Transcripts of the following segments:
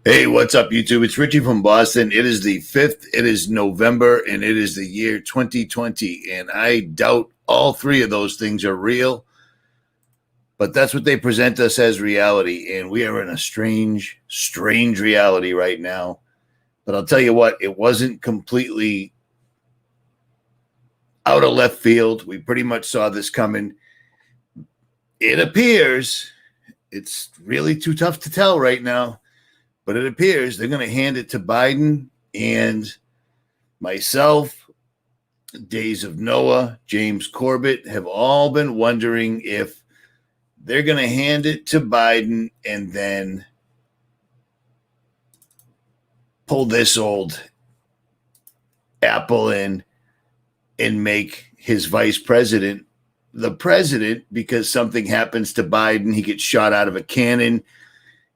Hey, what's up, YouTube? It's Richie from Boston. It is the 5th. It is November, and it is the year 2020. And I doubt all three of those things are real, but that's what they present us as reality. And we are in a strange, strange reality right now. But I'll tell you what, it wasn't completely out of left field. We pretty much saw this coming. It appears it's really too tough to tell right now. But it appears they're going to hand it to Biden, and myself, Days of Noah, James Corbett have all been wondering if they're going to hand it to Biden and then pull this old apple in and make his vice president the president because something happens to Biden. He gets shot out of a cannon.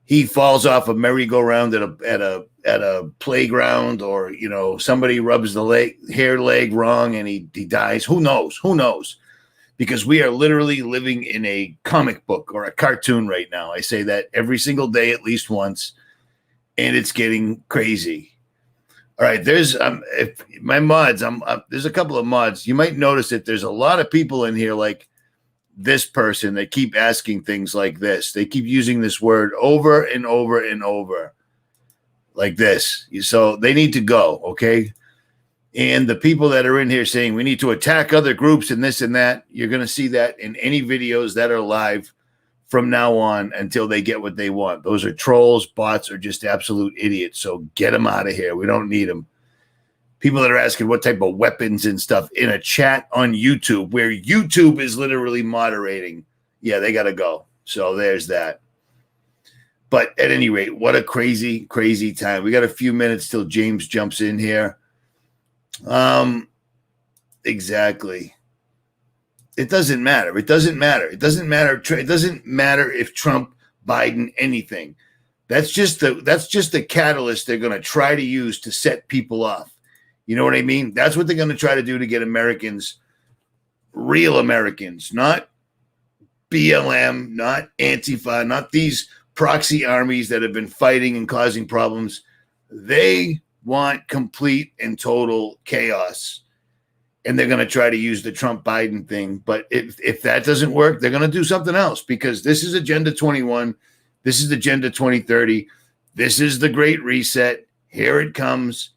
He falls off a merry-go-round at a playground, or somebody rubs the hair leg wrong and he dies. Who knows? Who knows? Because we are literally living in a comic book or a cartoon right now. I say that every single day at least once, and it's getting crazy. All right, there's my mods. There's a couple of mods. You might notice that there's a lot of people in here like this person that keep asking things like this. They keep using this word over and over and over like this. So they need to go, okay? And the people that are in here saying we need to attack other groups and this and that, you're going to see that in any videos that are live from now on until they get what they want. Those are trolls, bots, or just absolute idiots. So get them out of here. We don't need them. People that are asking what type of weapons and stuff in a chat on YouTube, where YouTube is literally moderating. Yeah, they got to go. So there's that. But at any rate, what a crazy, crazy time. We got a few minutes till James jumps in here. Exactly. It doesn't matter. It doesn't matter. It doesn't matter. It doesn't matter if Trump, Biden, anything. That's just the catalyst they're going to try to use to set people off. You know what I mean? That's what they're going to try to do to get Americans, real Americans, not BLM, not Antifa, not these proxy armies that have been fighting and causing problems. They want complete and total chaos, and they're going to try to use the Trump-Biden thing. But if that doesn't work, they're going to do something else, because this is Agenda 21. This is Agenda 2030. This is the Great Reset. Here it comes.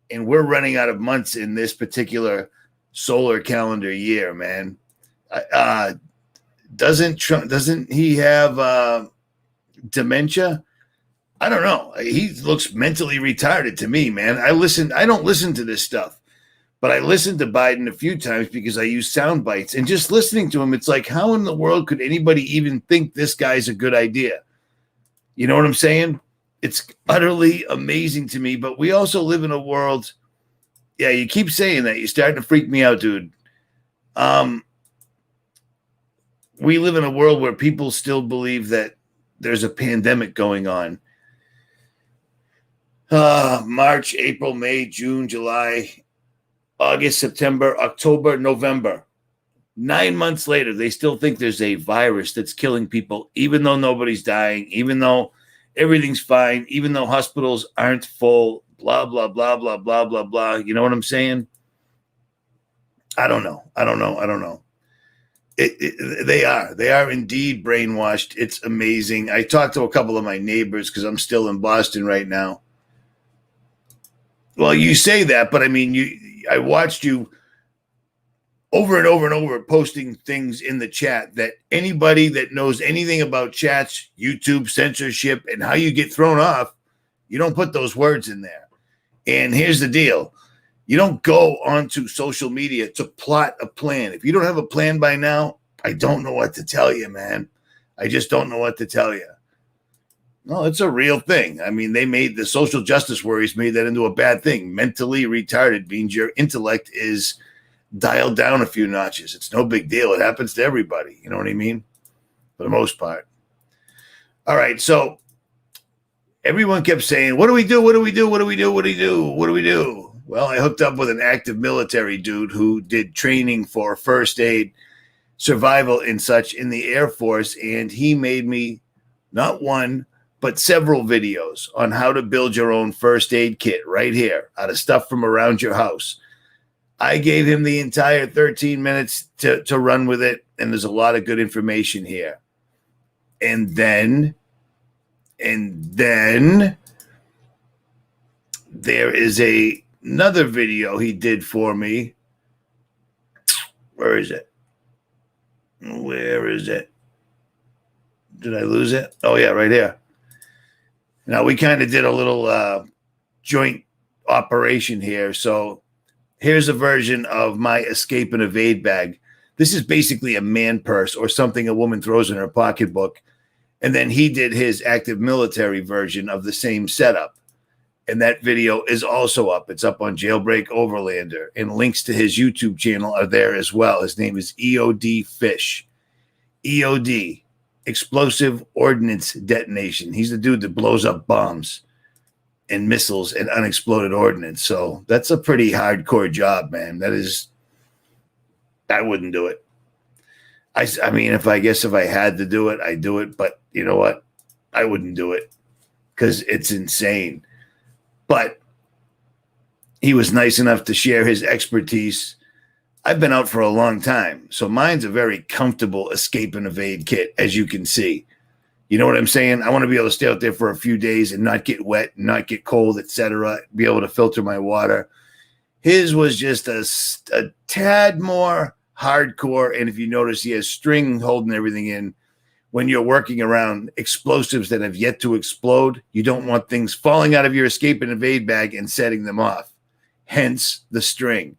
And we're running out of months in this particular solar calendar year, man. Doesn't he have dementia? I don't know. He looks mentally retarded to me, man. I don't listen to this stuff, but I listened to Biden a few times because I use sound bites. And just listening to him, it's like, how in the world could anybody even think this guy's a good idea? You know what I'm saying? It's utterly amazing to me, but we also live in a world. Yeah, you keep saying that. You're starting to freak me out, dude. We live in a world where people still believe that there's a pandemic going on. March, April, May, June, July, August, September, October, November. 9 months later, they still think there's a virus that's killing people, even though nobody's dying, even though everything's fine, even though hospitals aren't full, blah, blah, blah, blah, blah, blah, blah. You know what I'm saying? I don't know. They are indeed brainwashed. It's amazing. I talked to a couple of my neighbors because I'm still in Boston right now. Well, you say that, but I mean, I watched you over and over and over posting things in the chat that anybody that knows anything about chats, YouTube, censorship, and how you get thrown off, you don't put those words in there. And here's the deal. You don't go onto social media to plot a plan. If you don't have a plan by now, I don't know what to tell you, man. I just don't know what to tell you. No, it's a real thing. I mean, the social justice worries made that into a bad thing. Mentally retarded means your intellect is dialed down a few notches. It's no big deal. It happens to everybody. You know what I mean? For the most part. All right. So everyone kept saying, what do we do? What do we do? What do we do? What do we do? What do we do? Well, I hooked up with an active military dude who did training for first aid, survival and such in the Air Force. And he made me not one, but several videos on how to build your own first aid kit right here out of stuff from around your house. I gave him the entire 13 minutes to run with it, and there's a lot of good information here. And then there is another video he did for me. Where is it? Where is it? Did I lose it? Oh, yeah, right here. Now, we kind of did a little joint operation here. So here's a version of my escape and evade bag. This is basically a man purse or something a woman throws in her pocketbook. And then he did his active military version of the same setup. And that video is also up. It's up on Jailbreak Overlander. And links to his YouTube channel are there as well. His name is EOD Fish. EOD, Explosive Ordnance Detonation. He's the dude that blows up bombs and missiles and unexploded ordnance. So that's a pretty hardcore job, man. I wouldn't do it. I mean, if I had to do it, I'd do it. But you know what? I wouldn't do it because it's insane. But he was nice enough to share his expertise. I've been out for a long time, so mine's a very comfortable escape and evade kit, as you can see. You know what I'm saying? I want to be able to stay out there for a few days and not get wet, not get cold, etc. Be able to filter my water. His was just a tad more hardcore, and if you notice, he has string holding everything in. When you're working around explosives that have yet to explode, you don't want things falling out of your escape and evade bag and setting them off. Hence the string.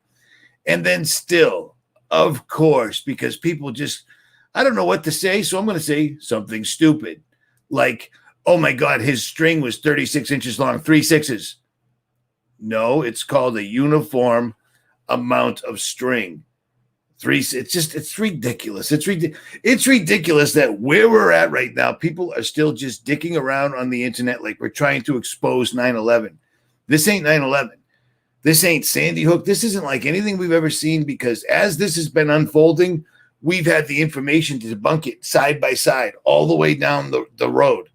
And then still, of course, because people just, I don't know what to say, so I'm going to say something stupid. Like, oh my God, his string was 36 inches long, 3 6s. No, it's called a uniform amount of string. It's ridiculous. It's ridiculous that where we're at right now, people are still just dicking around on the internet like we're trying to expose 9/11. This ain't 9/11. This ain't Sandy Hook. This isn't like anything we've ever seen, because as this has been unfolding, we've had the information to debunk it side by side all the way down the road,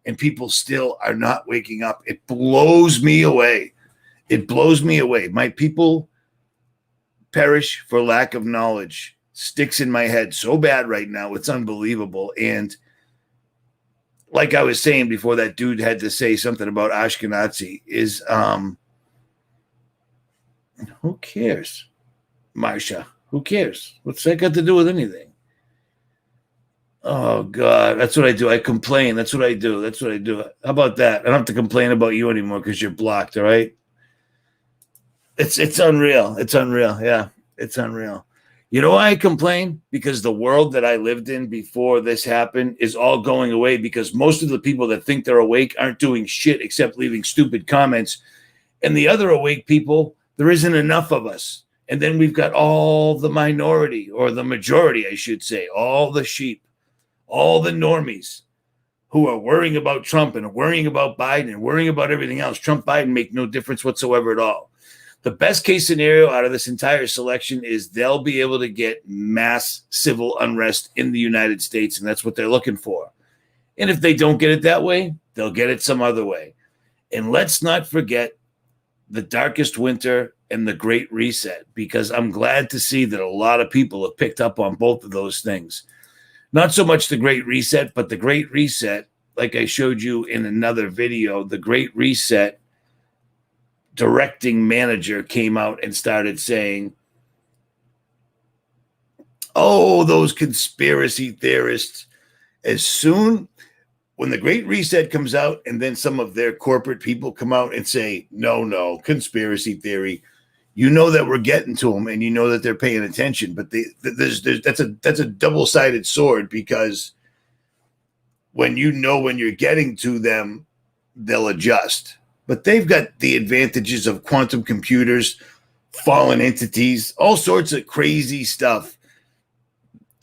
and people still are not waking up. It blows me away. It blows me away. My people perish for lack of knowledge. Sticks in my head so bad right now. It's unbelievable. And like I was saying before, that dude had to say something about Ashkenazi is, who cares? Marsha, who cares? What's that got to do with anything? Oh, God, that's what I do. I complain. That's what I do. How about that? I don't have to complain about you anymore because you're blocked, all right? It's unreal. It's unreal. Yeah, it's unreal. You know why I complain? Because the world that I lived in before this happened is all going away, because most of the people that think they're awake aren't doing shit except leaving stupid comments. And the other awake people, there isn't enough of us. And then we've got all the minority, or the majority, I should say, all the sheep, all the normies who are worrying about Trump and worrying about Biden and worrying about everything else. Trump, Biden make no difference whatsoever at all. The best case scenario out of this entire selection is they'll be able to get mass civil unrest in the United States, and that's what they're looking for. And if they don't get it that way, they'll get it some other way. And let's not forget the darkest winter and the Great Reset, because I'm glad to see that a lot of people have picked up on both of those things. Not so much the Great Reset, but the Great Reset, like I showed you in another video, the Great Reset directing manager came out and started saying, oh, those conspiracy theorists. As soon when the Great Reset comes out, and then some of their corporate people come out and say, no, conspiracy theory, you know that we're getting to them, and you know that they're paying attention. But that's a double-sided sword, because when you're getting to them, they'll adjust. But they've got the advantages of quantum computers, fallen entities, all sorts of crazy stuff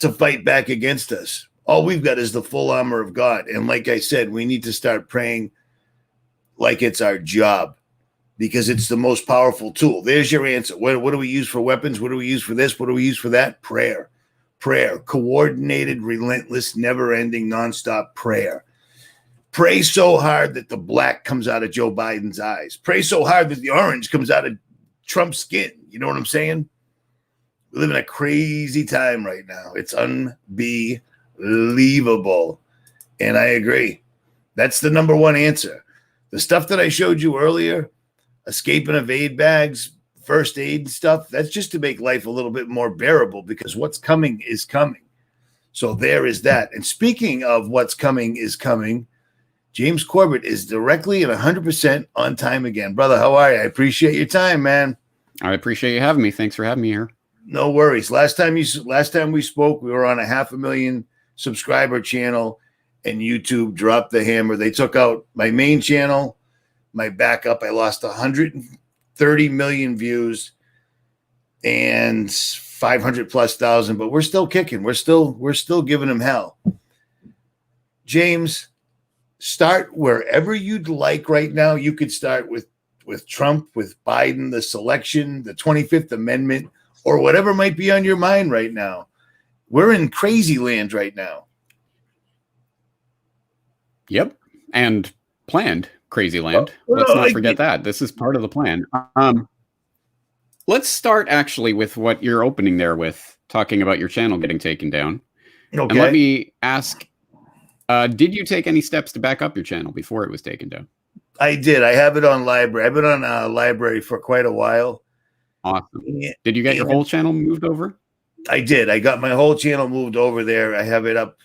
to fight back against us. All we've got is the full armor of God. And like I said, we need to start praying like it's our job, because it's the most powerful tool. There's your answer. What do we use for weapons? What do we use for this? What do we use for that? Prayer. Coordinated, relentless, never-ending, nonstop prayer. Pray so hard that the black comes out of Joe Biden's eyes. Pray so hard that the orange comes out of Trump's skin. You know what I'm saying? We live in a crazy time right now. It's unbelievable. And I agree. That's the number one answer. The stuff that I showed you earlier, escape and evade bags, first aid stuff, that's just to make life a little bit more bearable, because what's coming is coming. So there is that. And speaking of what's coming is coming, James Corbett is directly and 100% on time again. Brother, how are you? I appreciate your time, man. I appreciate you having me. Thanks for having me here. No worries. Last time we spoke, we were on a 500,000 subscriber channel, and YouTube dropped the hammer. They took out my main channel, my backup. I lost 130 million views and 500,000+, but we're still kicking. We're still giving them hell. James, start wherever you'd like right now. You could start with Trump, with Biden, the selection, the 25th Amendment, or whatever might be on your mind right now. We're in crazy land right now. Yep. And planned crazy land. Let's not forget that. This is part of the plan. Let's start actually with what you're opening there with, talking about your channel getting taken down. Okay. And let me ask, did you take any steps to back up your channel before it was taken down? I did. I have it on library. I've been on library for quite a while. Awesome. Did you get your whole channel moved over? I did. I got my whole channel moved over there. I have it up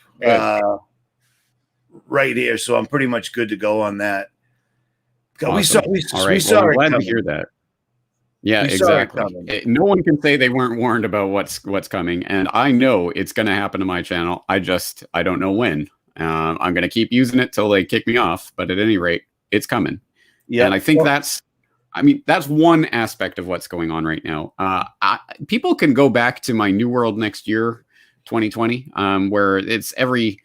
right here, so I'm pretty much good to go on that. Awesome. We saw I'm glad to hear that. Yeah, exactly. No one can say they weren't warned about what's coming, and I know it's going to happen to my channel. I don't know when. I'm going to keep using it till they kick me off, but at any rate, it's coming. Yeah, and I think that's one aspect of what's going on right now. People can go back to my New World Next Year, 2020, where it's every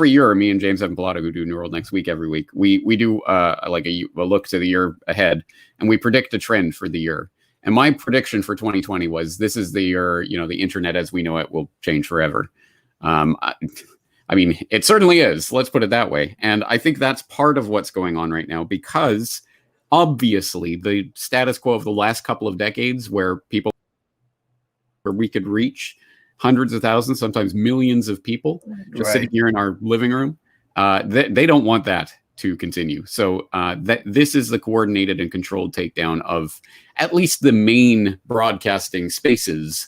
year. Me and James Evan who do New World Next Week every week. We do like a look to the year ahead, and we predict a trend for the year. And my prediction for 2020 was, this is the year, the internet as we know it will change forever. I mean, it certainly is. Let's put it that way. And I think that's part of what's going on right now, because obviously the status quo of the last couple of decades, where we could reach hundreds of thousands, sometimes millions of people just sitting here in our living room, they don't want that to continue. So this is the coordinated and controlled takedown of at least the main broadcasting spaces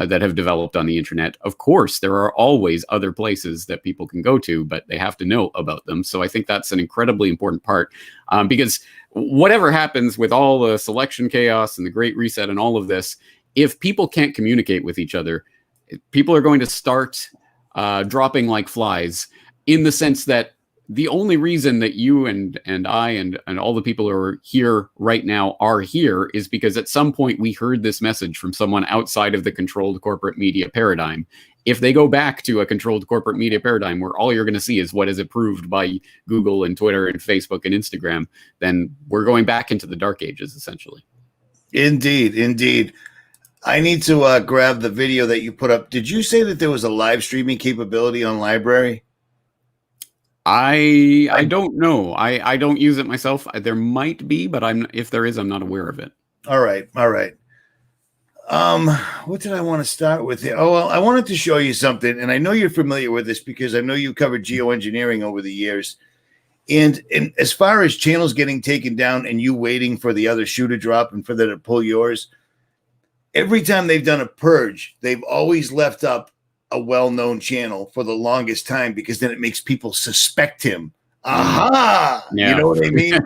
that have developed on the internet. Of course, there are always other places that people can go to, but they have to know about them. So I think that's an incredibly important part, because whatever happens with all the selection chaos and the Great Reset and all of this, if people can't communicate with each other, people are going to start dropping like flies, in the sense that the only reason that you and I and all the people who are here right now are here is because at some point we heard this message from someone outside of the controlled corporate media paradigm. If they go back to a controlled corporate media paradigm where all you're going to see is what is approved by Google and Twitter and Facebook and Instagram, then we're going back into the dark ages, essentially. Indeed. I need to grab the video that you put up. Did you say that there was a live streaming capability on library? I don't know. I don't use it myself. There might be, but if there is, I'm not aware of it. All right. What did I want to start with here? Oh, well, I wanted to show you something, and I know you're familiar with this because I know you covered geoengineering over the years. And as far as channels getting taken down and you waiting for the other shoe to drop and for them to pull yours, every time they've done a purge, they've always left up a well-known channel for the longest time, because then it makes people suspect him. Aha! Yeah. You know what I mean?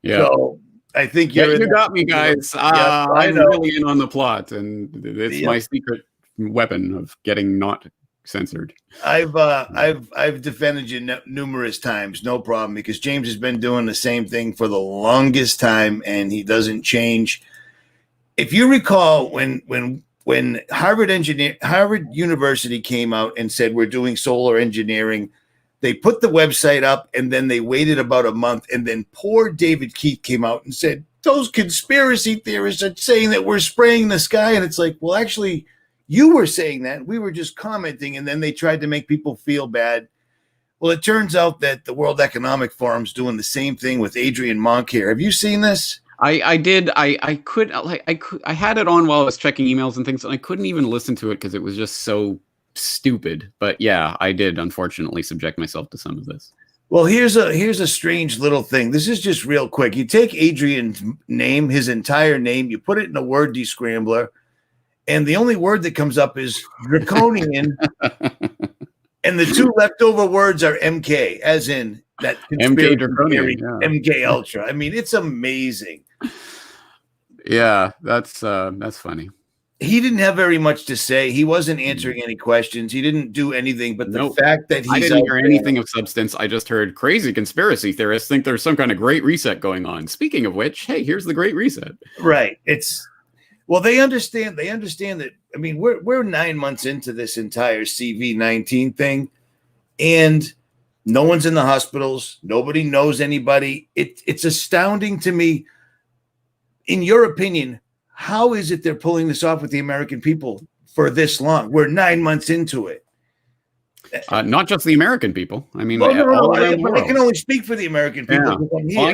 Yeah. So I think you got me, guys. I'm really in on the plot, and it's my secret weapon of getting not censored. I've defended you numerous times, no problem, because James has been doing the same thing for the longest time, and he doesn't change. If you recall, when Harvard University came out and said we're doing solar engineering, they put the website up and then they waited about a month, and then poor David Keith came out and said, those conspiracy theorists are saying that we're spraying the sky. And it's like, well, actually, you were saying that. We were just commenting. And then they tried to make people feel bad. Well, it turns out that the World Economic Forum's doing the same thing with Adrian Monkeer. Have you seen this? I did. I had it on while I was checking emails and things, and I couldn't even listen to it because it was just so stupid. But yeah, I did unfortunately subject myself to some of this. Well, here's a strange little thing. This is just real quick. You take Adrian's name, his entire name, you put it in a word descrambler, and the only word that comes up is draconian. And the two leftover words are MK, as in that MK draconian, MK Ultra. I mean, it's amazing. Yeah, that's funny. He didn't have very much to say. He wasn't answering any questions. He didn't do anything. But the fact that I didn't hear anything of substance. I just heard crazy conspiracy theorists think there's some kind of great reset going on. Speaking of which, hey, here's the great reset. Right. Well, they understand. They understand that. I mean, we're 9 months into this entire CV-19 thing, and no one's in the hospitals. Nobody knows anybody. It's astounding to me. In your opinion, how is it they're pulling this off with the American people for this long? We're 9 months into it. Not just the American people. I mean, I can only speak for the American people. Yeah.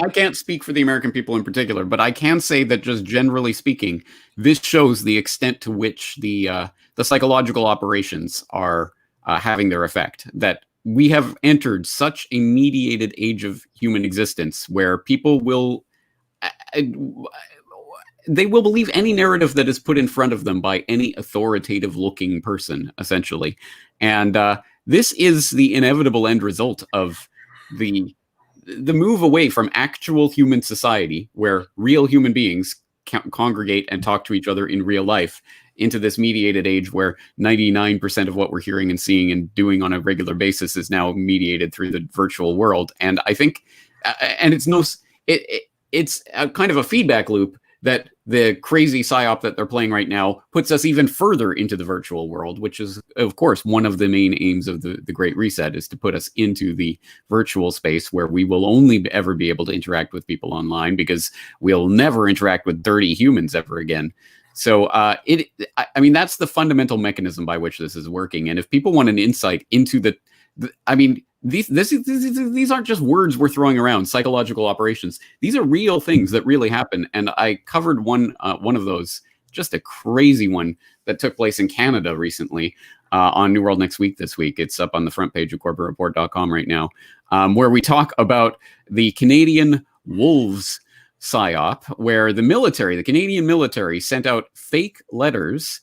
I can't speak for the American people in particular, but I can say that just generally speaking, this shows the extent to which the psychological operations are having their effect. That we have entered such a mediated age of human existence where people will. They will believe any narrative that is put in front of them by any authoritative looking person, essentially. And this is the inevitable end result of the move away from actual human society, where real human beings congregate and talk to each other in real life, into this mediated age where 99% of what we're hearing and seeing and doing on a regular basis is now mediated through the virtual world. And I think, and it's a kind of a feedback loop that the crazy psyop that they're playing right now puts us even further into the virtual world, which is, of course, one of the main aims of the Great Reset, is to put us into the virtual space where we will only ever be able to interact with people online, because we'll never interact with dirty humans ever again. So I mean, that's the fundamental mechanism by which this is working. And if people want an insight into these aren't just words we're throwing around, psychological operations. These are real things that really happen. And I covered one of those, just a crazy one that took place in Canada recently on New World Next Week this week. It's up on the front page of CorbettReport.com right now, where we talk about the Canadian Wolves psyop, where the Canadian military sent out fake letters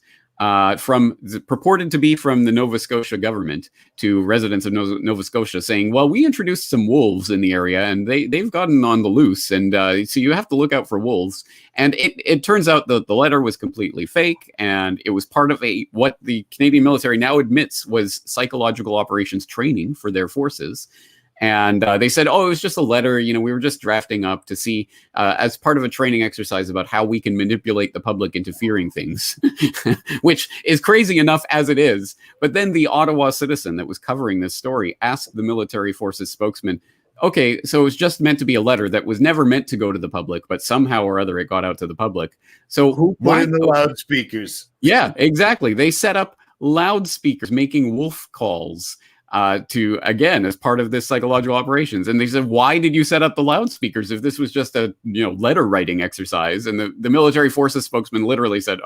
purported to be from the Nova Scotia government to residents of Nova Scotia, saying, well, we introduced some wolves in the area and they've gotten on the loose, and so you have to look out for wolves. And it turns out that the letter was completely fake, and it was part of what the Canadian military now admits was psychological operations training for their forces. And they said, oh, it was just a letter. We were just drafting up to see as part of a training exercise about how we can manipulate the public into fearing things, which is crazy enough as it is. But then the Ottawa Citizen that was covering this story asked the military forces spokesman, okay, so it was just meant to be a letter that was never meant to go to the public, but somehow or other it got out to the public. So who put in the loudspeakers? Yeah, exactly. They set up loudspeakers making wolf calls to, again, as part of this psychological operations. And they said, why did you set up the loudspeakers if this was just a letter writing exercise? And the military forces spokesman literally said,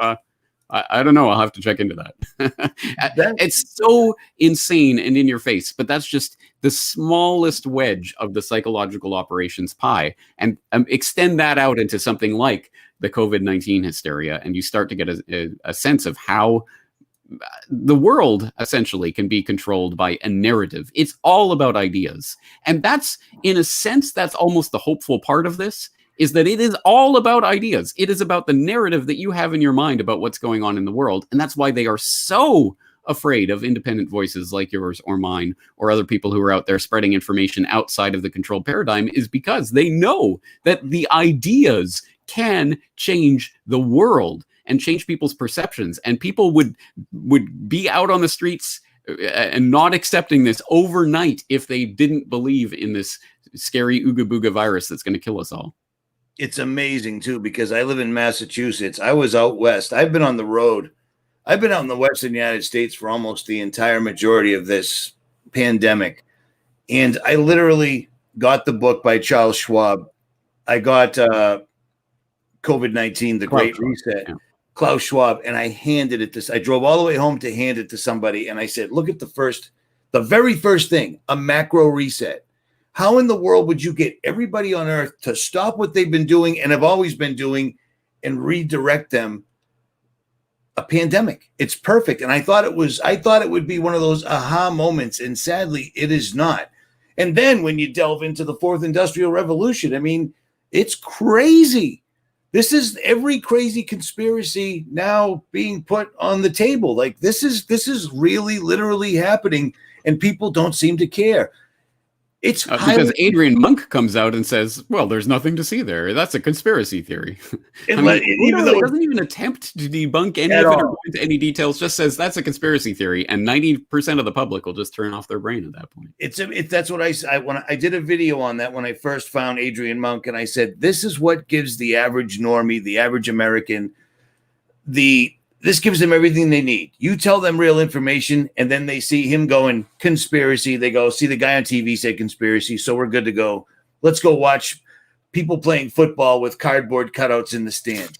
I don't know, I'll have to check into that. It's so insane and in your face, but that's just the smallest wedge of the psychological operations pie. And extend that out into something like the COVID-19 hysteria, and you start to get a sense of how the world essentially can be controlled by a narrative. It's all about ideas. And that's, in a sense, that's almost the hopeful part of this, is that it is all about ideas. It is about the narrative that you have in your mind about what's going on in the world. And that's why they are so afraid of independent voices like yours or mine or other people who are out there spreading information outside of the controlled paradigm, is because they know that the ideas can change the world and change people's perceptions. And people would be out on the streets and not accepting this overnight if they didn't believe in this scary Ooga Booga virus that's going to kill us all. It's amazing, too, because I live in Massachusetts. I was out west. I've been on the road. I've been out in the Western United States for almost the entire majority of this pandemic. And I literally got the book by Charles Schwab. I got COVID-19, The Great Reset, Klaus Schwab, and I handed it to, I drove all the way home to hand it to somebody. And I said, look at the very first thing, a macro reset. How in the world would you get everybody on earth to stop what they've been doing and have always been doing and redirect them? A pandemic. It's perfect. And I thought it would be one of those aha moments. And sadly, it is not. And then when you delve into the fourth industrial revolution, I mean, it's crazy. This is every crazy conspiracy now being put on the table. Like this is really literally happening, and people don't seem to care. It's because Adrian Monk comes out and says, well, there's nothing to see there. That's a conspiracy theory. Even though it doesn't even attempt to debunk any of it or go into any details, just says that's a conspiracy theory. And 90% of the public will just turn off their brain at that point. That's what I did a video on that when I first found Adrian Monk. And I said, this is what gives the average normie, the average American, this gives them everything they need. You tell them real information, and then they see him going conspiracy. They go see the guy on TV say conspiracy, so we're good to go. Let's go watch people playing football with cardboard cutouts in the stand.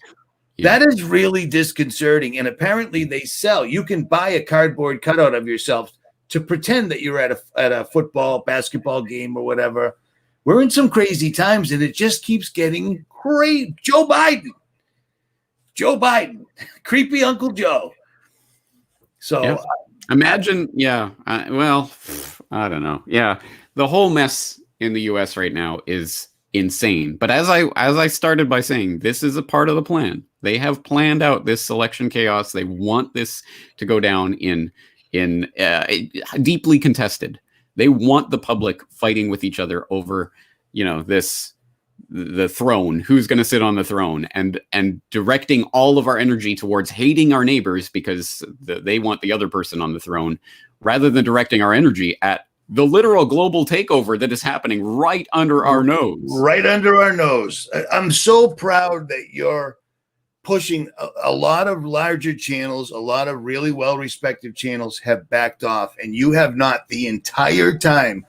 Yeah. That is really disconcerting, and apparently they sell. You can buy a cardboard cutout of yourself to pretend that you're at a football, basketball game or whatever. We're in some crazy times, and it just keeps getting great. Joe Biden, creepy Uncle Joe. So imagine, well, I don't know. Yeah, the whole mess in the U.S. right now is insane. But as I started by saying, this is a part of the plan. They have planned out this election chaos. They want this to go down in deeply contested. They want the public fighting with each other over, the throne, who's going to sit on the throne, and directing all of our energy towards hating our neighbors because they want the other person on the throne, rather than directing our energy at the literal global takeover that is happening right under our nose. Right under our nose. I'm so proud that you're pushing a lot of larger channels, a lot of really well-respected channels have backed off, and you have not the entire time.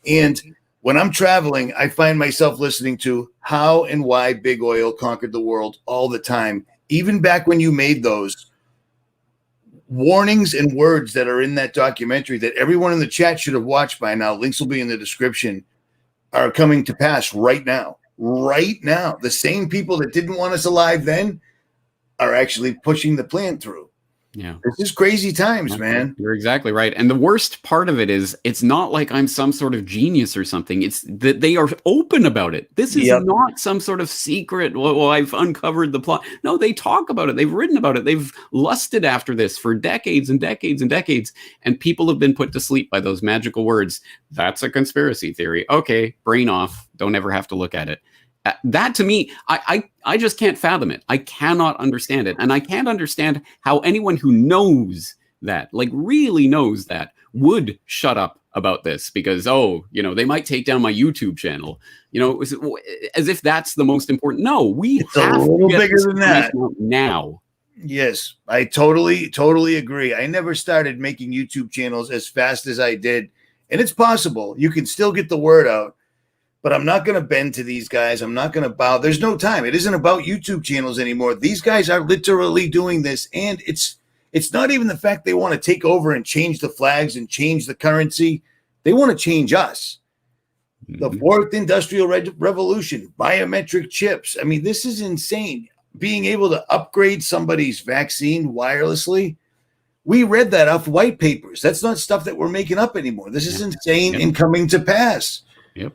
And when I'm traveling, I find myself listening to how and why big oil conquered the world all the time. Even back when you made those warnings and words that are in that documentary that everyone in the chat should have watched by now, links will be in the description, are coming to pass right now. Right now. The same people that didn't want us alive then are actually pushing the plan through. Yeah. This is crazy times, man. You're exactly right. And the worst part of it is it's not like I'm some sort of genius or something. It's that they are open about it. This is not some sort of secret, well, I've uncovered the plot. No, they talk about it. They've written about it. They've lusted after this for decades and decades and decades. And people have been put to sleep by those magical words. That's a conspiracy theory. Okay, brain off. Don't ever have to look at it. That to me, I just can't fathom it. I cannot understand it. And I can't understand how anyone who knows that, like really knows that, would shut up about this because, they might take down my YouTube channel, as if that's the most important. No, it's have a little bigger than that now. Yes, I totally agree. I never started making YouTube channels as fast as I did. And it's possible. You can still get the word out. But I'm not going to bend to these guys. I'm not going to bow. There's no time. It isn't about YouTube channels anymore. These guys are literally doing this. And it's not even the fact they want to take over and change the flags and change the currency. They want to change us. The fourth industrial revolution, biometric chips. I mean, this is insane. Being able to upgrade somebody's vaccine wirelessly. We read that off white papers. That's not stuff that we're making up anymore. This is insane and coming to pass. Yep.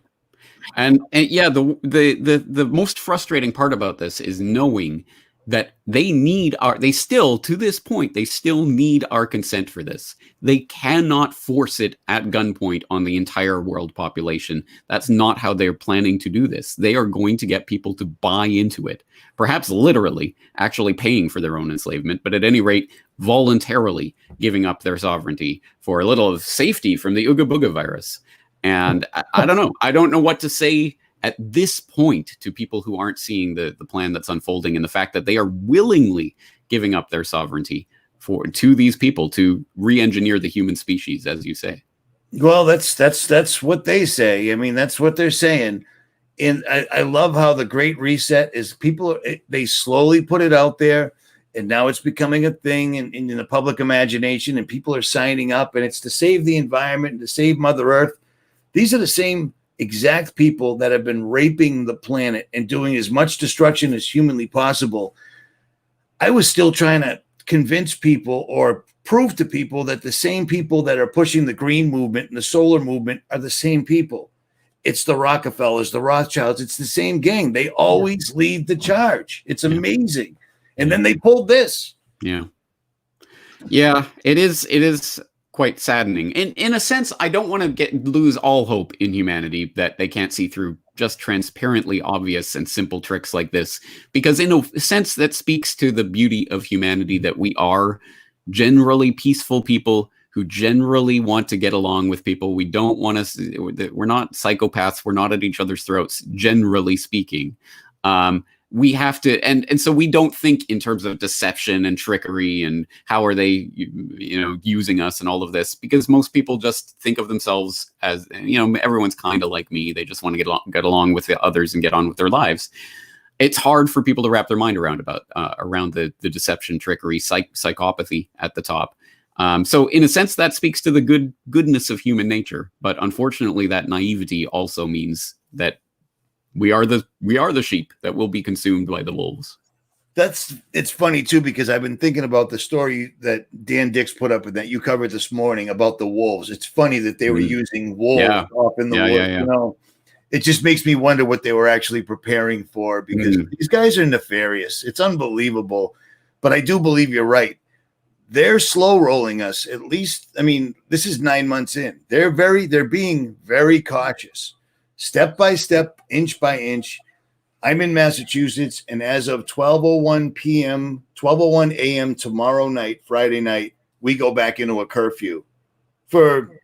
And the most frustrating part about this is knowing that they still to this point need our consent for this. They cannot force it at gunpoint on the entire world population. That's not how they're planning to do this. They are going to get people to buy into it, perhaps literally actually paying for their own enslavement, but at any rate, voluntarily giving up their sovereignty for a little of safety from the Ooga Booga virus. And I don't know. I don't know what to say at this point to people who aren't seeing the plan that's unfolding and the fact that they are willingly giving up their sovereignty to these people to re-engineer the human species, as you say. Well, that's what they say. I mean, that's what they're saying. And I love how the Great Reset is they slowly put it out there, and now it's becoming a thing in the public imagination, and people are signing up, and it's to save the environment and to save Mother Earth. These are the same exact people that have been raping the planet and doing as much destruction as humanly possible. I was still trying to convince people or prove to people that the same people that are pushing the green movement and the solar movement are the same people. It's the Rockefellers, the Rothschilds. It's the same gang. They always lead the charge. It's amazing. And then they pulled this. Yeah. Yeah, it is quite saddening. In a sense, I don't want to lose all hope in humanity that they can't see through just transparently obvious and simple tricks like this, because in a sense that speaks to the beauty of humanity, that we are generally peaceful people who generally want to get along with people. We don't want to, we're not psychopaths. We're not at each other's throats, generally speaking. We have to, and so we don't think in terms of deception and trickery and how are they, using us and all of this, because most people just think of themselves as, everyone's kind of like me. They just want to get along with the others and get on with their lives. It's hard for people to wrap their mind around the deception, trickery, psychopathy at the top. So in a sense, that speaks to the goodness of human nature. But unfortunately, that naivety also means that we are the sheep that will be consumed by the wolves. It's funny too, because I've been thinking about the story that Dan Dix put up and that you covered this morning about the wolves. It's funny that they were using wolves off in the woods. It just makes me wonder what they were actually preparing for, because these guys are nefarious. It's unbelievable. But I do believe you're right. They're slow rolling us. At least, I mean, this is 9 months in. They're being very cautious, step by step, inch by inch. I'm in Massachusetts, and as of 12:01 a.m. tomorrow night, Friday night, we go back into a curfew for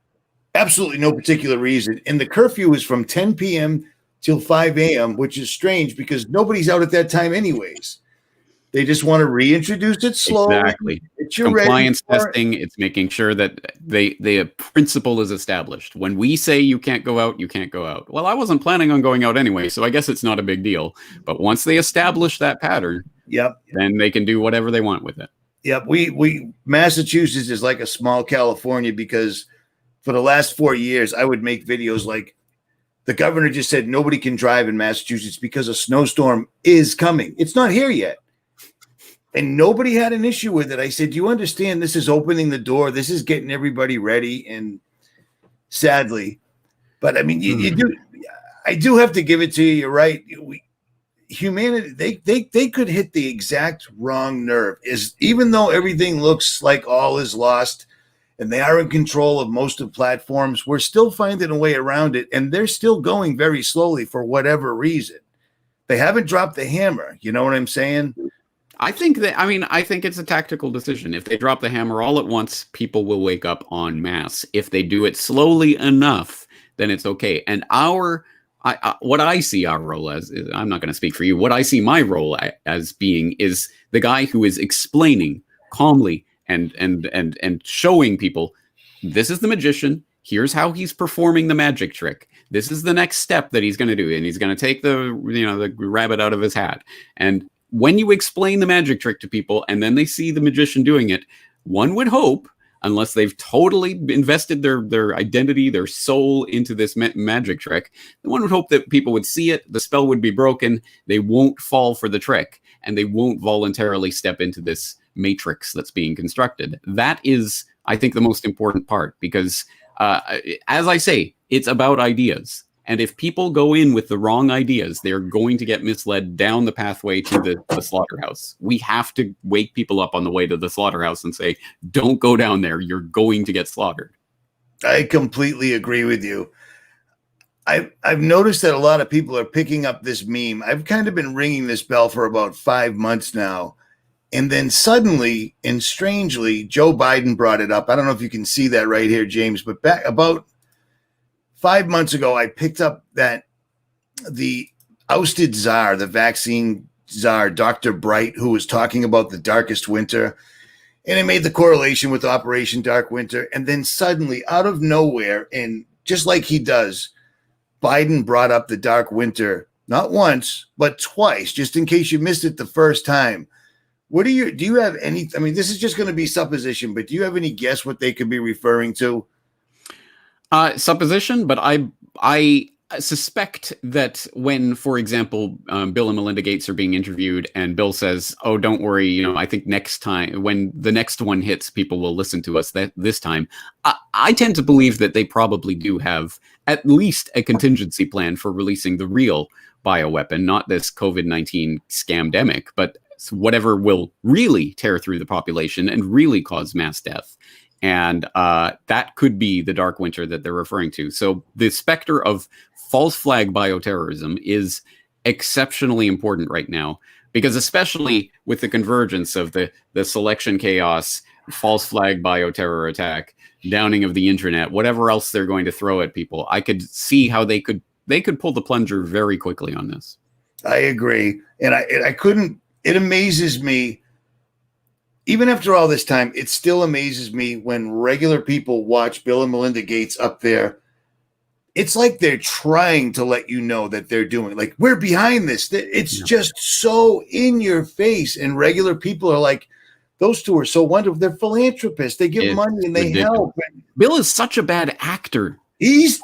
absolutely no particular reason. And the curfew is from 10 p.m. till 5 a.m., which is strange because nobody's out at that time anyways. They just want to reintroduce it slowly. Exactly. Compliance testing. It's making sure that the principle is established. When we say you can't go out, you can't go out. Well, I wasn't planning on going out anyway, so I guess it's not a big deal. But once they establish that pattern, then they can do whatever they want with it. Yep. We Massachusetts is like a small California, because for the last 4 years, I would make videos like, the governor just said nobody can drive in Massachusetts because a snowstorm is coming. It's not here yet. And nobody had an issue with it. I said, you understand this is opening the door. This is getting everybody ready. And sadly, but I mean, you do. I do have to give it to you. You're right. Humanity, they could hit the exact wrong nerve. Even though everything looks like all is lost and they are in control of most of platforms, we're still finding a way around it. And they're still going very slowly for whatever reason. They haven't dropped the hammer. You know what I'm saying? I think it's a tactical decision. If they drop the hammer all at once, people will wake up en masse. If they do it slowly enough, then it's okay. And what I see our role as, I'm not going to speak for you. What I see my role as being is the guy who is explaining calmly and showing people, this is the magician. Here's how he's performing the magic trick. This is the next step that he's going to do, and he's going to take the rabbit out of his hat. And when you explain the magic trick to people and then they see the magician doing it, one would hope, unless they've totally invested their identity, their soul into this magic trick, one would hope that people would see it, the spell would be broken, they won't fall for the trick, and they won't voluntarily step into this matrix that's being constructed. That is, I think, the most important part, because as I say, it's about ideas. And if people go in with the wrong ideas, they're going to get misled down the pathway to the slaughterhouse. We have to wake people up on the way to the slaughterhouse and say, don't go down there. You're going to get slaughtered. I completely agree with you. I've noticed that a lot of people are picking up this meme. I've kind of been ringing this bell for about 5 months now. And then suddenly and strangely, Joe Biden brought it up. I don't know if you can see that right here, James, but back about 5 months ago, I picked up that the ousted czar, the vaccine czar, Dr. Bright, who was talking about the darkest winter. And it made the correlation with Operation Dark Winter. And then suddenly, out of nowhere, and just like he does, Biden brought up the Dark Winter not once, but twice, just in case you missed it the first time. Do you have any, I mean, this is just going to be supposition, but do you have any guess what they could be referring to? Supposition, but I suspect that when, for example, Bill and Melinda Gates are being interviewed and Bill says, "Oh, don't worry, I think next time, when the next one hits, people will listen to us this time." I tend to believe that they probably do have at least a contingency plan for releasing the real bioweapon, not this COVID-19 scamdemic, but whatever will really tear through the population and really cause mass death. And that could be the Dark Winter that they're referring to. So the specter of false flag bioterrorism is exceptionally important right now, because especially with the convergence of the selection chaos, false flag bioterror attack, downing of the internet, whatever else they're going to throw at people, I could see how they could pull the plunger very quickly on this. I agree. And I couldn't, it amazes me. Even after all this time, it still amazes me when regular people watch Bill and Melinda Gates up there. It's like they're trying to let you know that they're doing, like, we're behind this. It's just so in your face. And regular people are like, those two are so wonderful. They're philanthropists. They give money and they help. Bill is such a bad actor. He's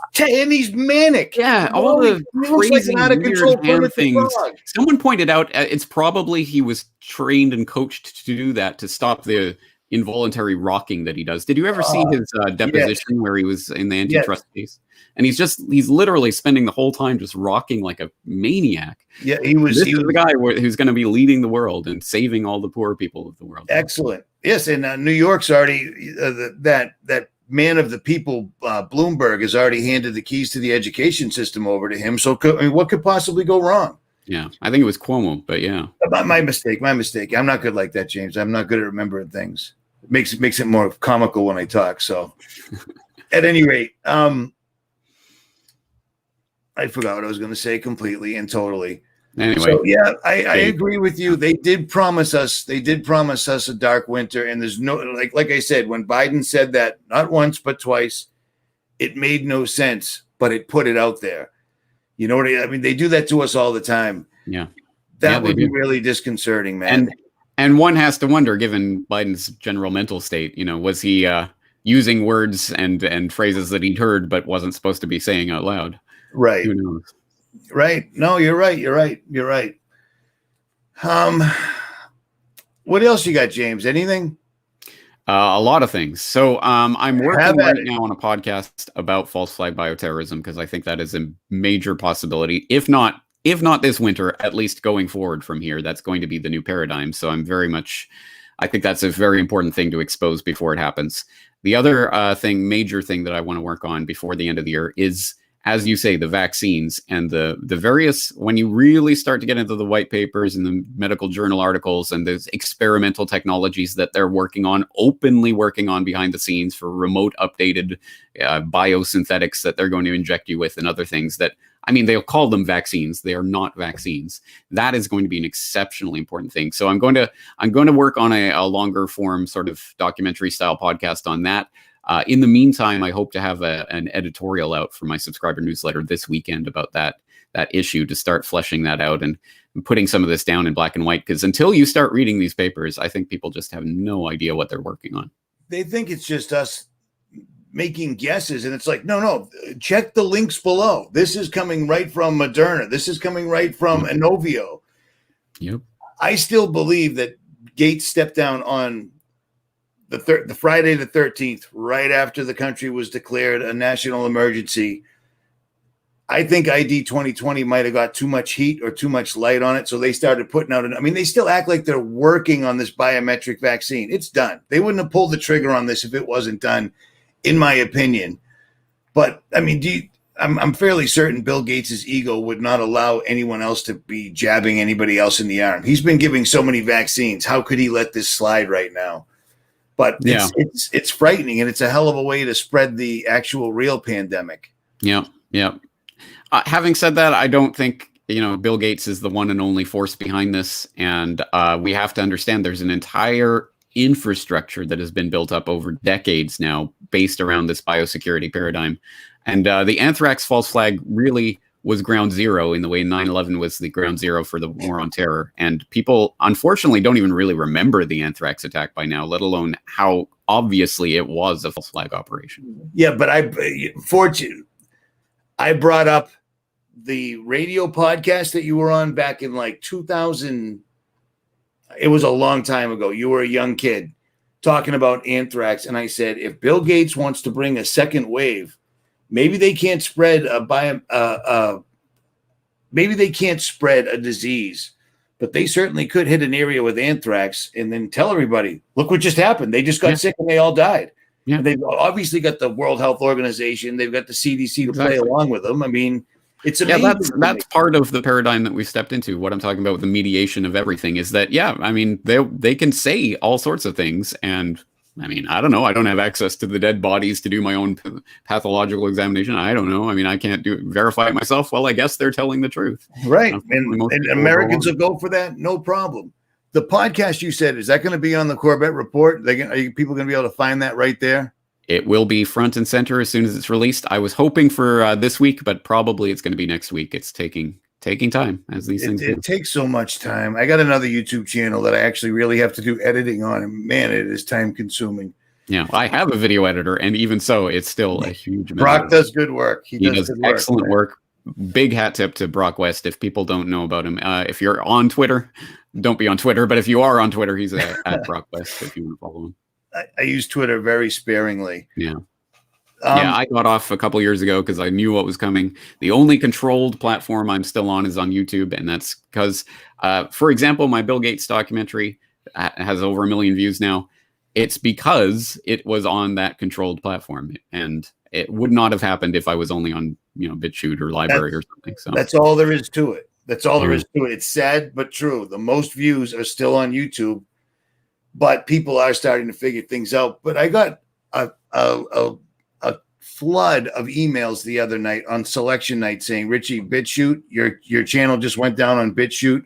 manic. Yeah, all the crazy, like, out of control hand things. Someone pointed out it's probably he was trained and coached to do that, to stop the involuntary rocking that he does. Did you ever see his deposition where he was in the antitrust case? And he's literally spending the whole time just rocking like a maniac. Yeah, he was the guy who's going to be leading the world and saving all the poor people of the world. Excellent. Yes, and New York's already that man of the people, Bloomberg, has already handed the keys to the education system over to him. So, what could possibly go wrong? Yeah, I think it was Cuomo, but yeah. My mistake. I'm not good like that, James. I'm not good at remembering things. It makes it more comical when I talk. So, at any rate, I forgot what I was going to say completely and totally. Anyway, so yeah, I agree with you. They did promise us a dark winter, and there's no, like I said, when Biden said that not once but twice, it made no sense, but it put it out there. You know what I mean? They do that to us all the time. Yeah, that would be really disconcerting, man. And one has to wonder, given Biden's general mental state, was he using words and phrases that he'd heard but wasn't supposed to be saying out loud? Right. Who knows? Right. No, you're right. What else you got, James? Anything? A lot of things. So I'm working right now on a podcast about false flag bioterrorism, because I think that is a major possibility. If not this winter, at least going forward from here, that's going to be the new paradigm. So I think that's a very important thing to expose before it happens. The other major thing that I want to work on before the end of the year is, as you say, the vaccines and the various, when you really start to get into the white papers and the medical journal articles and those experimental technologies that they're openly working on behind the scenes for remote updated biosynthetics that they're going to inject you with and other things that, they'll call them vaccines. They are not vaccines. That is going to be an exceptionally important thing. So I'm going to work on a longer form sort of documentary style podcast on that. In the meantime, I hope to have an editorial out for my subscriber newsletter this weekend about that issue, to start fleshing that out and putting some of this down in black and white. Because until you start reading these papers, I think people just have no idea what they're working on. They think it's just us making guesses, and it's like, no, check the links below. This is coming right from Moderna. This is coming right from Inovio. Yep. I still believe that Gates stepped down on the Friday the 13th, right after the country was declared a national emergency. I think ID 2020 might have got too much heat or too much light on it, so they started putting out they still act like they're working on this biometric vaccine. It's done. They wouldn't have pulled the trigger on this if it wasn't done, in my opinion. But I'm fairly certain Bill Gates' ego would not allow anyone else to be jabbing anybody else in the arm. He's been giving so many vaccines. How could he let this slide right now? But it's frightening, and it's a hell of a way to spread the actual real pandemic. Yeah. Having said that, I don't think Bill Gates is the one and only force behind this, and we have to understand there's an entire infrastructure that has been built up over decades now based around this biosecurity paradigm. And the anthrax false flag really was ground zero in the way 9/11 was the ground zero for the war on terror. And people, unfortunately, don't even really remember the anthrax attack by now, let alone how obviously it was a false flag operation. Yeah, but I brought up the radio podcast that you were on back in like 2000. It was a long time ago. You were a young kid talking about anthrax. And I said, if Bill Gates wants to bring a second wave, maybe they can't spread maybe they can't spread a disease, but they certainly could hit an area with anthrax and then tell everybody, look what just happened. They just got sick and they all died. Yeah. They've obviously got the World Health Organization. They've got the CDC to play along with them. I mean, it's amazing. Yeah, that's part of the paradigm that we stepped into. What I'm talking about with the mediation of everything is that, yeah, I mean, they can say all sorts of things. And I mean, I don't know. I don't have access to the dead bodies to do my own pathological examination. I don't know. I mean, I can't verify it myself. Well, I guess they're telling the truth. Right. And Americans will go for that. No problem. The podcast you said, is that going to be on the Corbett Report? Are people going to be able to find that right there? It will be front and center as soon as it's released. I was hoping for this week, but probably it's going to be next week. It's taking time as these things do. It takes so much time. I got another YouTube channel that I actually really have to do editing on, and man, it is time consuming. Yeah, I have a video editor, and even so, it's still a huge amount. Brock does good work. He does excellent work. Big hat tip to Brock West. If people don't know about him, if you're on Twitter, don't be on Twitter. But if you are on Twitter, he's at Brock West. If you want to follow him, I use Twitter very sparingly. Yeah. I got off a couple years ago because I knew what was coming. The only controlled platform I'm still on is on YouTube, and that's because, for example, my Bill Gates documentary has over 1 million views now. It's because it was on that controlled platform, and it would not have happened if I was only on, BitChute or Library or something. So that's all there is to it. That's all there is to it. It's sad but true. The most views are still on YouTube, but people are starting to figure things out. But I got a flood of emails the other night on selection night saying, Richie, BitChute, your channel just went down on BitChute,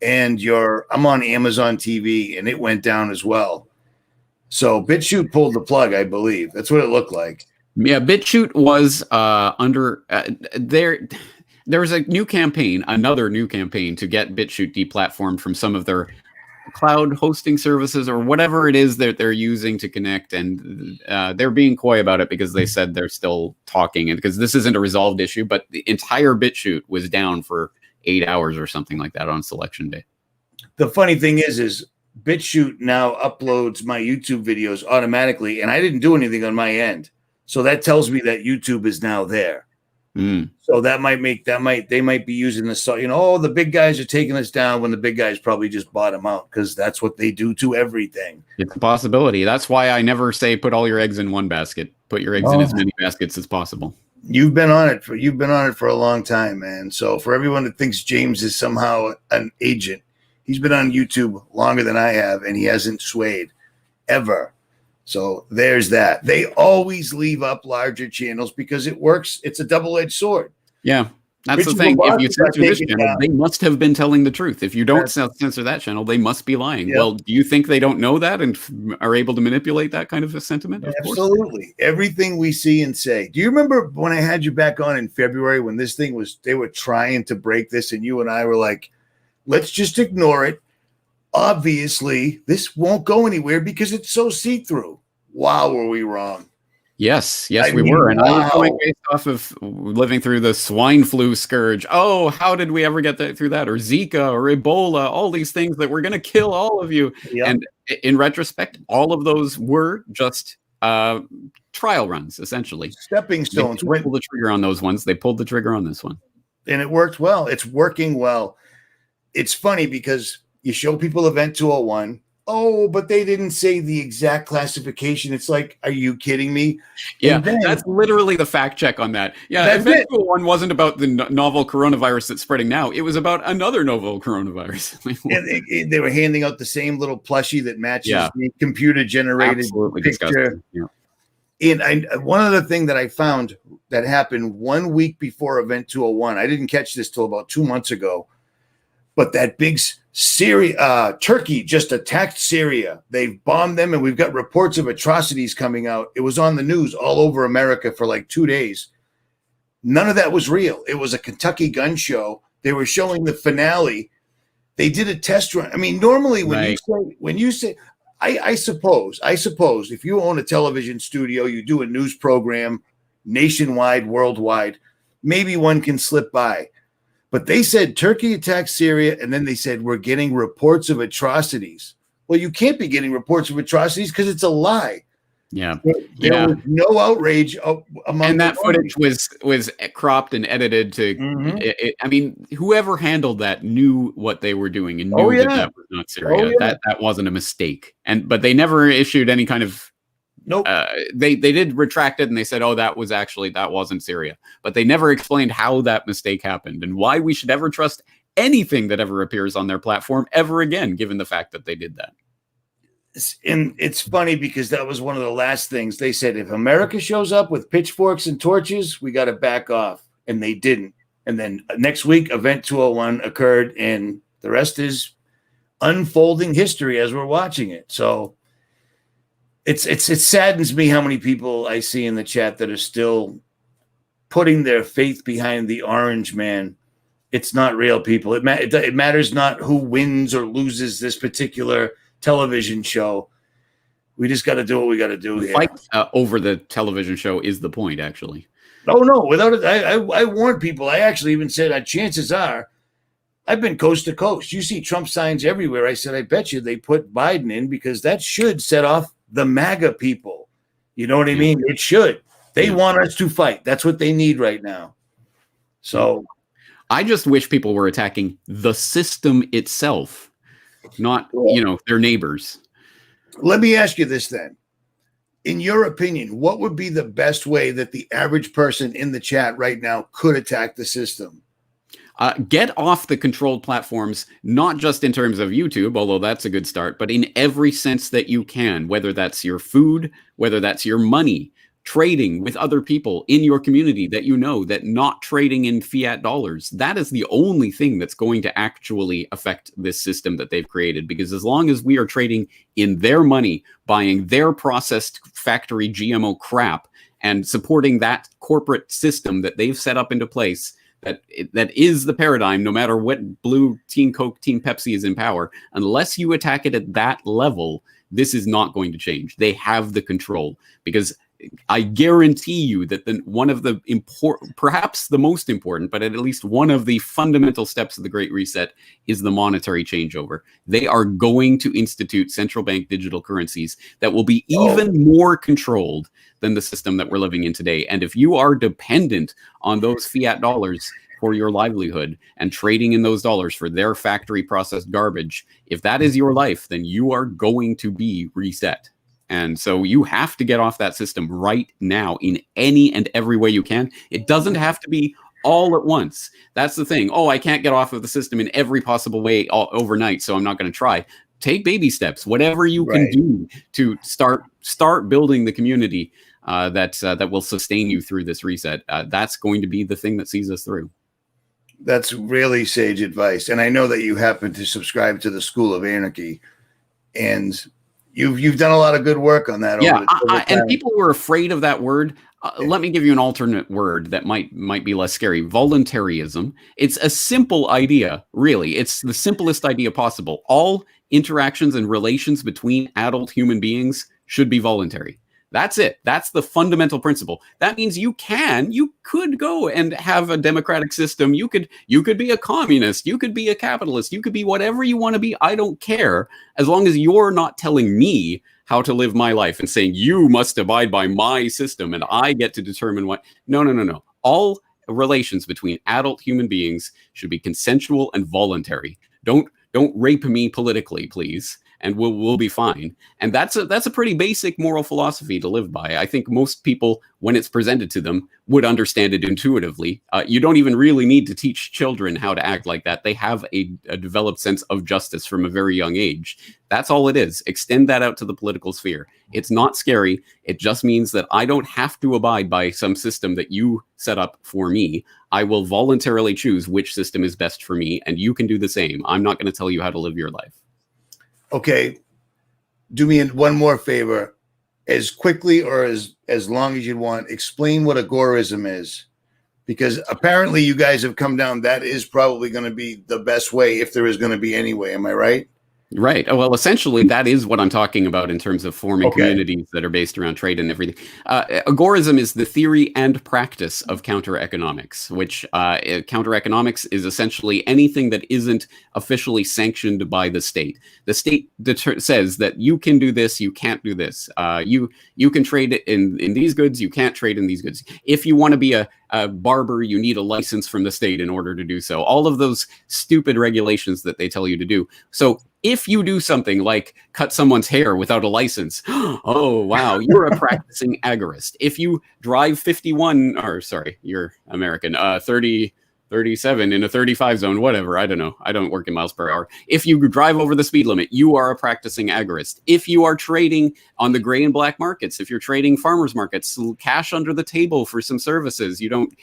and I'm on Amazon TV, and it went down as well. So BitChute pulled the plug, I believe. That's what it looked like. Yeah, BitChute was under there was a new campaign, another new campaign to get BitChute deplatformed from some of their cloud hosting services or whatever it is that they're using to connect, and they're being coy about it because they said they're still talking, and because this isn't a resolved issue, but the entire BitChute was down for 8 hours or something like that on selection day. The funny thing is BitChute now uploads my YouTube videos automatically, and I didn't do anything on my end, so that tells me that YouTube is now there. So they might be using this, the big guys are taking us down when the big guys probably just bought them out, because that's what they do to everything. It's a possibility. That's why I never say put all your eggs in one basket. Put your eggs in as many baskets as possible. You've been on it for a long time, man. So for everyone that thinks James is somehow an agent, he's been on YouTube longer than I have, and he hasn't swayed ever. So there's that. They always leave up larger channels because it works. It's a double-edged sword. Yeah, that's the thing. If you censor this channel, they must have been telling the truth. If you don't censor that channel, they must be lying. Yep. Well, do you think they don't know that and are able to manipulate that kind of a sentiment? Of Absolutely. Course. Everything we see and say. Do you remember when I had you back on in February when this thing they were trying to break this, and you and I were like, let's just ignore it. Obviously, this won't go anywhere because it's so see-through. Wow, were we wrong? Yes, we were. And I was going based off of living through the swine flu scourge. Oh, how did we ever get through that? Or Zika or Ebola, all these things that were going to kill all of you. Yep. And in retrospect, all of those were just trial runs, essentially. Stepping stones. They pulled the trigger on those ones. They pulled the trigger on this one. And it worked well. It's working well. It's funny because you show people Event 201. Oh, but they didn't say the exact classification. It's like, are you kidding me? Yeah, that's literally the fact check on that. Yeah, Event 201 wasn't about the novel coronavirus that's spreading now. It was about another novel coronavirus. And they were handing out the same little plushie that matches the computer-generated picture. Yeah. And one other thing that I found that happened 1 week before Event 201, I didn't catch this till about 2 months ago, but that big Syria, Turkey just attacked Syria. They've bombed them, and we've got reports of atrocities coming out. It was on the news all over America for like 2 days. None of that was real. It was a Kentucky gun show. They were showing the finale. They did a test run. I mean, normally when you say, I suppose if you own a television studio, you do a news program nationwide, worldwide, maybe one can slip by. But they said Turkey attacked Syria, and then they said we're getting reports of atrocities. Well, you can't be getting reports of atrocities because it's a lie. Yeah, there was no outrage among. And that footage was cropped and edited to. I mean, whoever handled that knew what they were doing and knew that was not Syria. That wasn't a mistake. But they never issued any kind of. Nope. They did retract it and they said, "Oh, that wasn't Syria." But they never explained how that mistake happened and why we should ever trust anything that ever appears on their platform ever again, given the fact that they did that. And it's funny because that was one of the last things they said. If America shows up with pitchforks and torches, we got to back off, and they didn't. And then next week, Event 201 occurred, and the rest is unfolding history as we're watching it. So. It saddens me how many people I see in the chat that are still putting their faith behind the orange man. It's not real, people. It matters not who wins or loses this particular television show. We just got to do what we got to do here. Fight over the television show is the point, actually. Oh, no. Without it, I warned people. I actually even said, chances are, I've been coast to coast. You see Trump signs everywhere. I said, I bet you they put Biden in because that should set off the MAGA people. You know what I mean? It should. They want us to fight. That's what they need right now. So I just wish people were attacking the system itself, not, their neighbors. Let me ask you this then. In your opinion, what would be the best way that the average person in the chat right now could attack the system? Get off the controlled platforms, not just in terms of YouTube, although that's a good start, but in every sense that you can, whether that's your food, whether that's your money, trading with other people in your community that that not trading in fiat dollars. That is the only thing that's going to actually affect this system that they've created, because as long as we are trading in their money, buying their processed factory GMO crap and supporting that corporate system that they've set up into place, that is the paradigm, no matter what blue Team Coke, Team Pepsi is in power. Unless you attack it at that level, this is not going to change. They have the control, because I guarantee you that one of the perhaps the most important, but at least one of the fundamental steps of the Great Reset is the monetary changeover. They are going to institute central bank digital currencies that will be even more controlled than the system that we're living in today. And if you are dependent on those fiat dollars for your livelihood and trading in those dollars for their factory processed garbage, if that is your life, then you are going to be reset. And so you have to get off that system right now in any and every way you can. It doesn't have to be all at once. That's the thing. Oh, I can't get off of the system in every possible way overnight, so I'm not going to try. Take baby steps, whatever you can do to start building the community that will sustain you through this reset. That's going to be the thing that sees us through. That's really sage advice. And I know that you happen to subscribe to the School of Anarchy, and you've done a lot of good work on that. Yeah, and people were afraid of that word. Let me give you an alternate word that might be less scary. Voluntarism. It's a simple idea, really. It's the simplest idea possible. All interactions and relations between adult human beings should be voluntary. That's it. That's the fundamental principle. That means you could go and have a democratic system. You could be a communist. You could be a capitalist. You could be whatever you want to be. I don't care, as long as you're not telling me how to live my life and saying you must abide by my system and I get to determine what. No. All relations between adult human beings should be consensual and voluntary. Don't rape me politically, please. and we'll be fine. And that's a pretty basic moral philosophy to live by. I think most people, when it's presented to them, would understand it intuitively. You don't even really need to teach children how to act like that. They have a developed sense of justice from a very young age. That's all it is. Extend that out to the political sphere. It's not scary. It just means that I don't have to abide by some system that you set up for me. I will voluntarily choose which system is best for me, and you can do the same. I'm not going to tell you how to live your life. Okay. Do me one more favor. As quickly or as long as you want, explain what agorism is. Because apparently you guys have come down. That is probably going to be the best way, if there is going to be any way. Am I right? Right. Well, essentially, that is what I'm talking about in terms of forming communities that are based around trade and everything. Agorism is the theory and practice of counter-economics, which counter-economics is essentially anything that isn't officially sanctioned by the state. The state says that you can do this, you can't do this. You can trade in these goods, you can't trade in these goods. If you want to be a barber, you need a license from the state in order to do so. All of those stupid regulations that they tell you to do. So if you do something like cut someone's hair without a license, oh, wow, you're a practicing agorist. If you drive 51, or sorry, you're American, 37 in a 35 zone, whatever. I don't know. I don't work in miles per hour. If you drive over the speed limit, you are a practicing agorist. If you are trading on the gray and black markets, if you're trading farmers markets, cash under the table for some services, you don't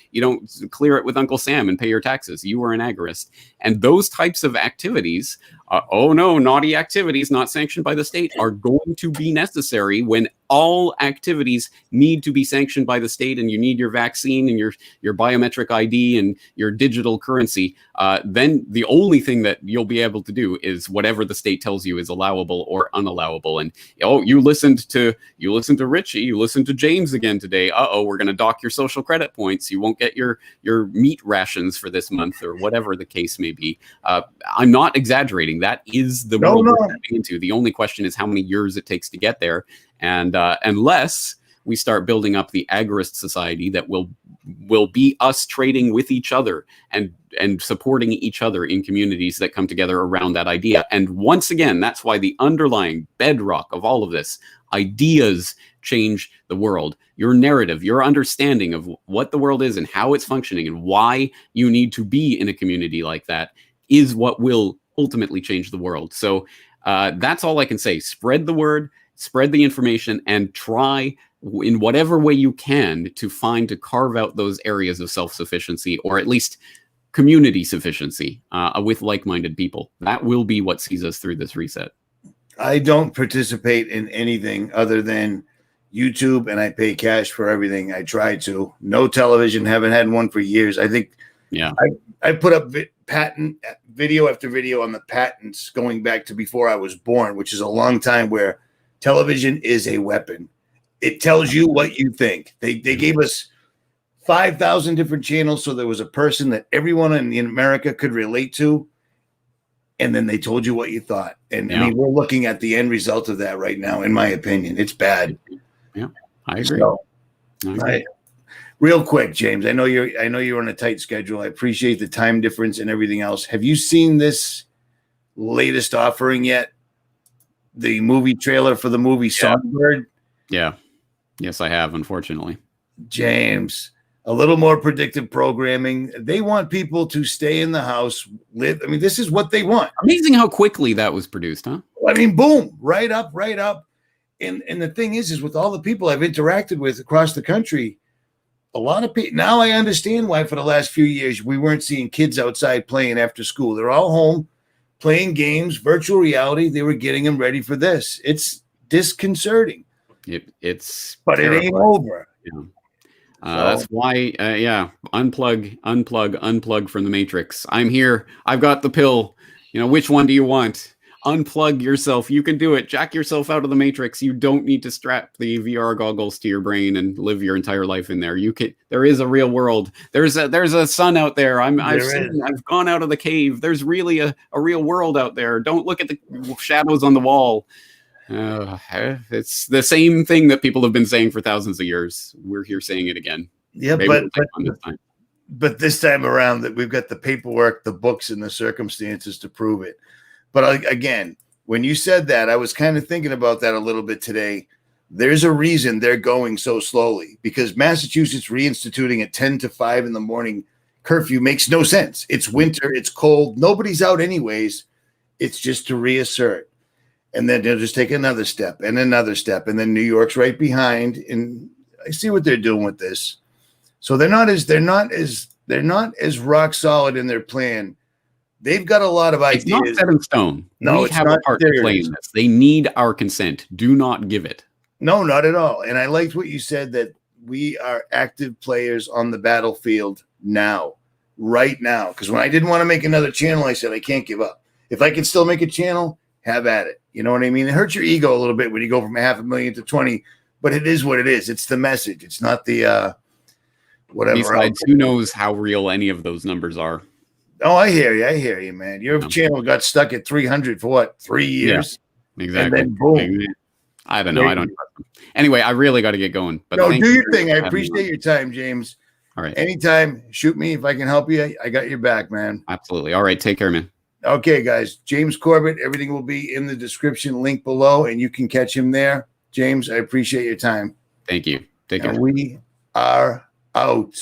clear it with Uncle Sam and pay your taxes. You are an agorist. And those types of activities, naughty activities not sanctioned by the state, are going to be necessary when all activities need to be sanctioned by the state, and you need your vaccine and your biometric ID and your digital currency. Then the only thing that you'll be able to do is whatever the state tells you is allowable or unallowable. And you listened to Richie, you listened to James again today. We're going to dock your social credit points. You won't get your meat rations for this month, or whatever the case may be. I'm not exaggerating. That is the world we're stepping into. The only question is how many years it takes to get there. And unless we start building up the agorist society that will be us trading with each other and supporting each other in communities that come together around that idea. And once again, that's why the underlying bedrock of all of this, ideas change the world. Your narrative, your understanding of what the world is and how it's functioning and why you need to be in a community like that is what will ultimately change the world. So that's all I can say. Spread the word, spread the information, and try in whatever way you can to carve out those areas of self-sufficiency, or at least community sufficiency with like-minded people. That will be what sees us through this reset. I don't participate in anything other than YouTube, and I pay cash for everything. I try to. No television, haven't had one for years. I think I put up video after video on the patents going back to before I was born, which is a long time, where television is a weapon. It tells you what you think. They gave us 5,000 different channels, so there was a person that everyone in America could relate to, and then they told you what you thought. And I mean, we're looking at the end result of that right now. In my opinion, it's bad. Yeah, I agree. So, real quick, James, I know you're on a tight schedule. I appreciate the time difference and everything else. Have you seen this latest offering yet? The movie trailer for the movie Songbird? Yeah. Yes, I have, unfortunately. James, a little more predictive programming. They want people to stay in the house, live. I mean, this is what they want. Amazing how quickly that was produced, huh? I mean, boom, right up. And the thing is with all the people I've interacted with across the country, a lot of people, now I understand why for the last few years we weren't seeing kids outside playing after school. They're all home playing games, virtual reality. They were getting them ready for this. It's disconcerting. It's but terrifying. It ain't over. Yeah. That's why, unplug from the Matrix. I'm here. I've got the pill. Which one do you want? Unplug yourself. You can do it. Jack yourself out of the Matrix. You don't need to strap the VR goggles to your brain and live your entire life in there. There is a real world. There's a sun out there. I've gone out of the cave. There's really a real world out there. Don't look at the shadows on the wall. It's the same thing that people have been saying for thousands of years. We're here saying it again. Yeah, but this time around, that we've got the paperwork, the books, and the circumstances to prove it. But again, when you said that, I was kind of thinking about that a little bit today. There's a reason they're going so slowly, because Massachusetts reinstituting at 10 to 5 in the morning curfew makes no sense. It's winter. It's cold. Nobody's out anyways. It's just to reassert. And then they'll just take another step and another step. And then New York's right behind. And I see what they're doing with this. So they're not as rock solid in their plan. They've got a lot of ideas. It's not set in stone. No, we have a part to play in this. They need our consent. Do not give it. No, not at all. And I liked what you said, that we are active players on the battlefield now, right now. Because when I didn't want to make another channel, I said I can't give up. If I can still make a channel, have at it. You know what I mean? It hurts your ego a little bit when you go from 500,000 to 20, but it is what it is. It's the message. It's not the whatever. Besides, who knows how real any of those numbers are? Oh, I hear you, man. Your channel got stuck at 300 for what, 3 years? Yeah, exactly. And then boom. I don't know. I don't. Anyway, I really got to get going. But no, do your thing. I appreciate your time, James. All right. Anytime, shoot me if I can help you. I got your back, man. Absolutely. All right. Take care, man. Okay, guys. James Corbett. Everything will be in the description link below, and you can catch him there. James, I appreciate your time. Thank you. Take care. We are out.